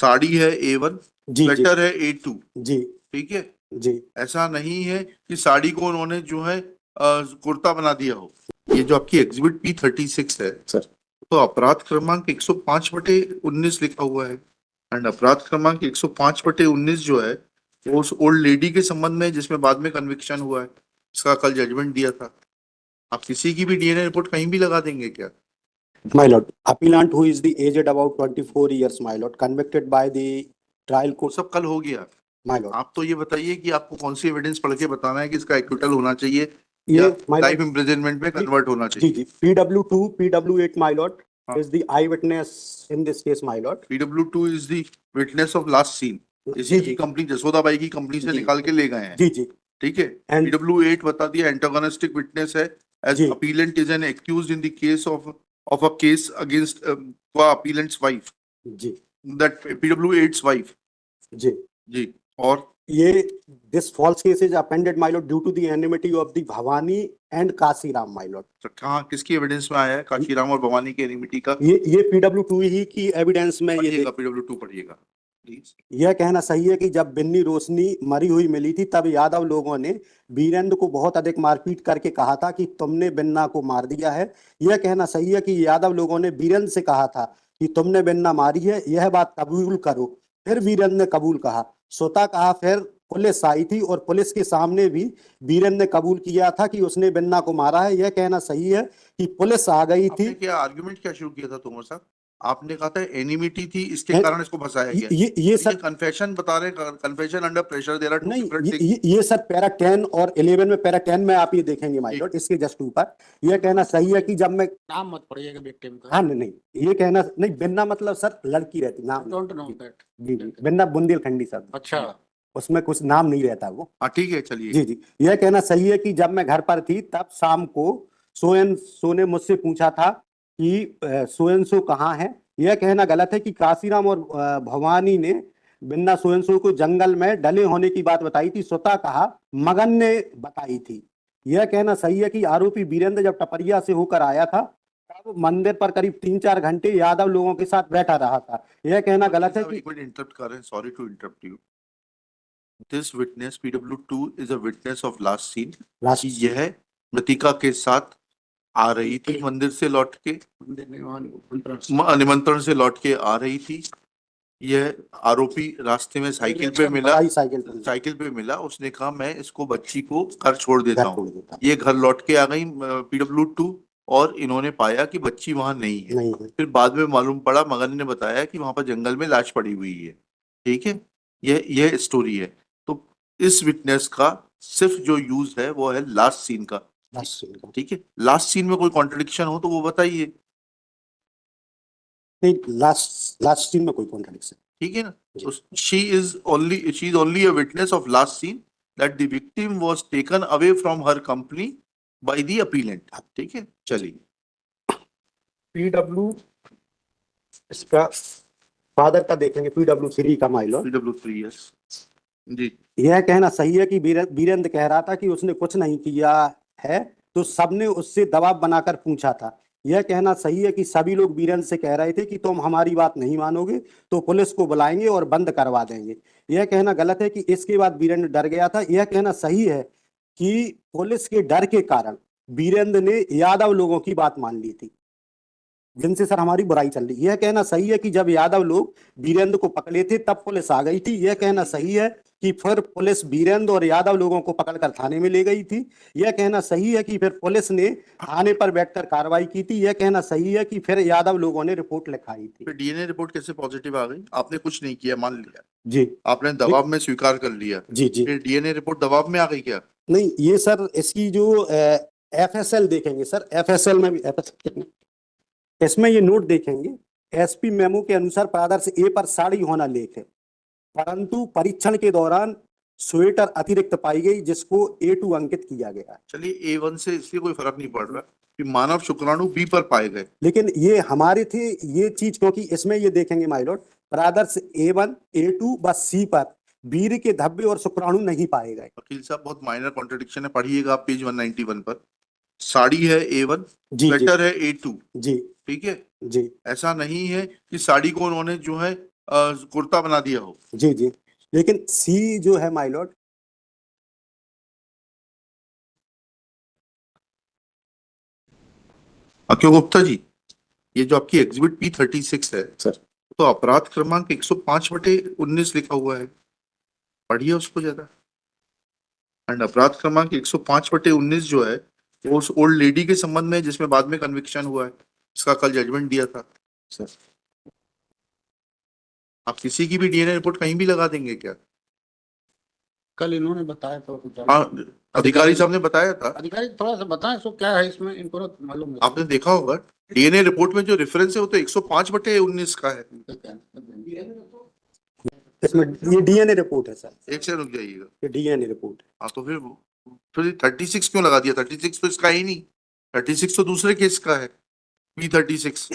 साड़ी है A1, जी जी sweater है A2, जी ठीक है। जी ऐसा नहीं है कि साड़ी को उन्होंने जो है कुर्ता बना दिया हो। ये जो आपकी एग्जिबिट P36 है सर। तो अपराध क्रमांक 105/19 लिखा हुआ है। एंड अपराध क्रमांक 105/19 जो है वो उस ओल्ड लेडी के संबंध में है जिसमें बाद में कन्विक्शन हुआ है, इसका कल जजमेंट दिया था। आप किसी की भी DNA रिपोर्ट कहीं भी लगा देंगे क्या? My lord, appellant who is the aged about 24 years, my lord, convicted by the trial वो court, सब कल हो गया। my lord. आप तो ये बताइए कि आपको कौन सी एविडेंस पढ़ के बताना है कि इसका एक्विटल होना चाहिए ये या my लाइफ lord, इम्प्रिजनमेंट में कन्वर्ट होना जी चाहिए। जी, PW2, PW8, my lord, हाँ। is the eyewitness in this case, my lord. PW2 is the witness of last scene. इसी जी की जी कंपनी जसोदाबाई की कंपनी से जी निकाल के ले गए हैं, जी जी ठीक है। एंड PW8 बता दिया एंटागोनिस्टिक विटनेस है, एज जी appellant is an accused in the case of a case against appellant's wife, जी दैट PW8's वाइफ। जी जी। और ये this false case is appended, my lord, due to the enmity of the Bhavani and Kasiram, my lord. तो कहाँ किसकी evidence में आया है काशीराम और भवानी की एनिमिटी का? ये PW2 ही की एविडेंस में ये पढ़िएगा, PW2 पढ़िएगा प्लीज। यह कहना सही है कि जब बिन्नी रोशनी मरी हुई मिली थी तब यादव लोगों ने वीरेंद्र को बहुत अधिक मारपीट करके कहा था कि तुमने बिन्ना को मार दिया है। यह कहना सही है कि यादव लोगों ने वीरेंद्र से कहा था कि तुमने बिन्ना मारी है, यह बात कबूल करो। फिर वीरेंद्र ने कबूल कहा, स्वतः कहा। फिर पुलिस आई थी और पुलिस के सामने भी वीरेंद्र ने कबूल किया था कि उसने बिन्ना को मारा है। यह कहना सही है कि पुलिस आ गई थी। आपने क्या आर्गुमेंट क्या शुरू किया था तोमर साहब? आपने कहा था एनिमिटी थी इसके ए- कारण इसको फंसाया गया। ये ये सर कन्फेशन बता रहे, confession under pressure, there are two नहीं, डिफरेंट थिंग्स। ये सर पैरा 10 और 11 में, पैरा 10 में आप ये देखेंगे माय जी। लॉर्ड, इसके जस्ट ऊपर यह कहना सही है कि जब मैं नाम मत पढ़िएगा विक्टिम का। हाँ नहीं, ये कहना नहीं, बिन्ना मतलब सर लड़की रहती, नाम डोंट नो जी दैट। जी जी, बिन्ना बुंदेलखंडी सर, अच्छा, उसमें कुछ नाम नहीं रहता वो। हाँ ठीक है, चलिए। जी जी, यह कहना सही है कि जब मैं घर पर थी तब शाम को सोयन ने मुझसे पूछा था कि सोयन सो कहाँ है। यह कहना गलत है कि काशीराम और भवानी ने बिन्ना सोयन सो को जंगल में डले होने की बात बताई थी, स्वतः कहा मगन ने बताई थी। यह कहना सही है कि आरोपी वीरेंद्र जब टपरिया से होकर आया था तब मंदिर पर करीब 3-4 घंटे यादव लोगों के साथ बैठा रहा था। यह कहना गलत है कि एक मिनट इंटरप्ट कर रहे हैं, sorry to interrupt you. This witness PW2 is a witness of last scene. Last यह मृतिका के साथ आ रही थी मंदिर से लौट के, निमंत्रण से लौट के आ रही थी। यह आरोपी रास्ते में साइकिल पे मिला, साइकिल पे मिला, उसने कहा मैं इसको बच्ची को घर छोड़ देता हूँ। ये घर लौट के आ गई PW2 और इन्होंने पाया कि बच्ची वहां नहीं है। नहीं है। फिर बाद में मालूम पड़ा, मगन ने बताया कि वहां पर जंगल में लाश पड़ी हुई है, ठीक है। यह स्टोरी है। तो इस विटनेस का सिर्फ जो यूज है वो है लास्ट सीन का, ठीक है। लास्ट सीन में कोई कॉन्ट्रडिक्शन हो तो वो बताइए। नहीं, लास्ट सीन में कोई कॉन्ट्रडिक्शन, ठीक है ना। तो she is only a witness of last scene that the victim was taken away from her company by the appellant, ठीक है। चलिए, PW इसका फादर का देखेंगे, PW3 का माइलो। PW3 यस जी। यह कहना सही है कि वीरेंद्र कह रहा था कि उसने कुछ नहीं किया है, तो सबने उससे दबाव बनाकर पूछा था। यह कहना सही है कि सभी लोग वीरेंद्र से कह रहे थे कि तुम हमारी बात नहीं मानोगे तो पुलिस को बुलाएंगे और बंद करवा देंगे। यह कहना गलत है कि इसके बाद वीरेंद्र डर गया था। यह कहना सही है कि पुलिस के डर के कारण वीरेंद्र ने यादव लोगों की बात मान ली थी जिनसे सर हमारी बुराई चल रही। यह कहना सही है कि जब यादव लोग वीरेंद्र को पकड़े थे तब पुलिस आ गई थी। यह कहना सही है कि फिर पुलिस वीरेंद्र और यादव लोगों को पकड़कर थाने में ले गई थी। यह कहना सही है कि फिर पुलिस ने थाने पर बैठकर कार्रवाई की थी। यह कहना सही है कि फिर यादव लोगों ने रिपोर्ट लिखाई थी। फिर DNA रिपोर्ट कैसे पॉजिटिव आ गई? आपने कुछ नहीं किया, मान लिया जी, आपने दबाव में स्वीकार कर लिया। जी जी, फिर DNA रिपोर्ट दबाव में आ गई क्या? नहीं, ये सर इसकी जो FSL देखेंगे सर, FSL में भी इसमें ये नोट देखेंगे, SP मेमो के अनुसार पारदर्श A पर साड़ी होना लेख है, परंतु परीक्षण के दौरान स्वेटर अतिरिक्त पाई गई जिसको A2 अंकित किया गया। चलिए, A1 से इसलिए कोई फर्क नहीं पड़ रहा कि मानव शुक्राणु B पर पाए गए, लेकिन ये हमारे थे ये चीज, क्योंकि इसमें ये देखेंगे माय लॉर्ड, पारदर्श A1 A2 बस C पर वीर के धब्बे और शुक्राणु नहीं पाए गए। वकील साहब बहुत माइनर कॉन्ट्रडिक्शन है, पढ़िएगा आप पेज 191 पर। साड़ी है A1, जी स्वेटर है A2, जी ठीक है। जी, ऐसा नहीं है कि साड़ी को उन्होंने जो है कुर्ता बना दिया हो। जी जी, लेकिन सी जो है माय लॉर्ड, क्यों गुप्ता जी, ये जो आपकी एग्जिबिट P36 है सर, तो अपराध क्रमांक 105/19 लिखा हुआ है, पढ़िए उसको जरा। एंड अपराध क्रमांक 105/19 जो है वो उस ओल्ड लेडी के संबंध में है जिसमें बाद में कन्विक्शन हुआ है, इसका कल जजमेंट दिया था। सर आप किसी की भी डीएनए रिपोर्ट कहीं भी लगा देंगे क्या? कल इन्होंने बताया तो कुछ हाँ, अधिकारी साहब ने बताया था। अधिकारी थोड़ा सा बताएं सो क्या है इसमें, इनको ना मालूम है। आपने देखा होगा डीएनए रिपोर्ट में जो रेफरेंस है वो तो 105/19 का है। इसमें ये डीएनए रिपोर्ट है सर, एक से रुक जाइएगा। ये डीएनए रिपोर्ट है। हाँ तो फिर 36 क्यों लगा दिया? 36 तो इसका ही नहीं, 36 तो दूसरे केस का है, P36।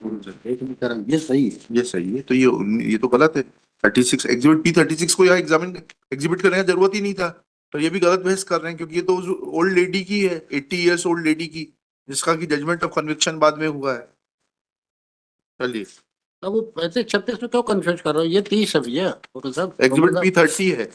ये सही है। ये सही है तो ये तो गलत है। 36 एग्जिबिट P36 को यहाँ एग्जिबिट करने का जरूरत ही नहीं था, पर ये भी गलत बहस कर रहे हैं क्योंकि ये तो ओल्ड लेडी की है, 80 इयर्स ओल्ड लेडी की, जिसका की जजमेंट ऑफ कन्विक्शन बाद में हुआ है। चलिए, अब वो 35-36 में क्यों कंफ्यूज कर रहे हो, ये 30 है भैया वो सब एग्जिबिट P30 है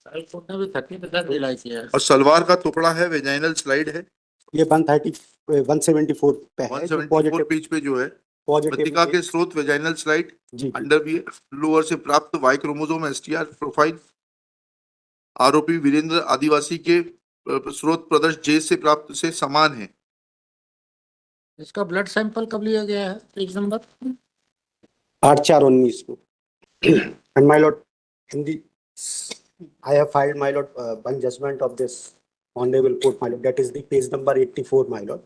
कोर्ट ने भी 30 पे तक रिलाई किया है। और सलवार का टुकड़ा है, वेजाइनल स्लाइड है, ये 174 पे है, जो 174 पॉजिटिव पेज पे जो है। पॉजिटिव मृतिका के स्रोत वेजाइनल स्लाइड, जी जी अंडरवियर लोअर से प्राप्त वाई क्रोमोसोम एसटीआर प्रोफाइल, आरोपी वीरेंद्र आदिवासी के स्रोत प्रदर्श जे से प्राप्त से समान है। इसका ब्लड सैंपल कब लिया गया है, पेज नंबर 8/4/19 को। And my Lord, in the I have filed my lord one judgment of this honorable court my lord, that is the page number 84 my lord,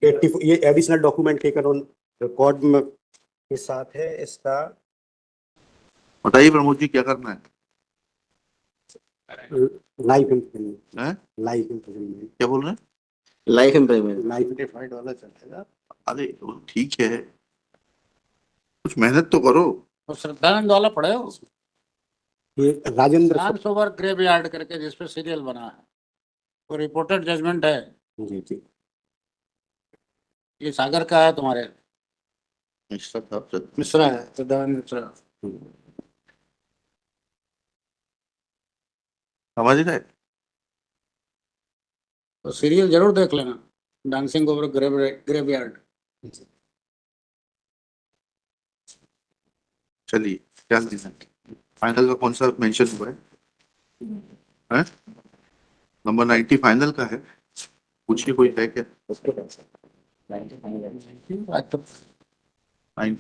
84 ये additional document taken on record में के साथ है इसका। बताइए प्रमोद जी क्या करना है? लाइफ इम्प्रिजनमेंट, हैं? लाइफ इम्प्रिजनमेंट, क्या बोल रहे हैं? लाइफ इम्प्रिजनमेंट, लाइफ डिफाइंड वाला चलेगा। अरे ठीक है, कुछ मेहनत तो करो। तो श्रद्धानंद वाला पढ़े हो, ये Rajendra dance over graveyard करके जिसपे सीरियल बना है, वो रिपोर्टेड जजमेंट है। जी जी, ये सागर का है तुम्हारे, मिश्रा है, श्रद्धानंद मिश्रा। समझ गए? तो सीरियल जरूर देख लेना, डांसिंग ओवर ग्रेव यार्ड। चलिए क्या देना है? फाइनल का कौन सा मेंशन हुआ है? हैं? नंबर 90 फाइनल का है, पूछिए कोई है क्या? 90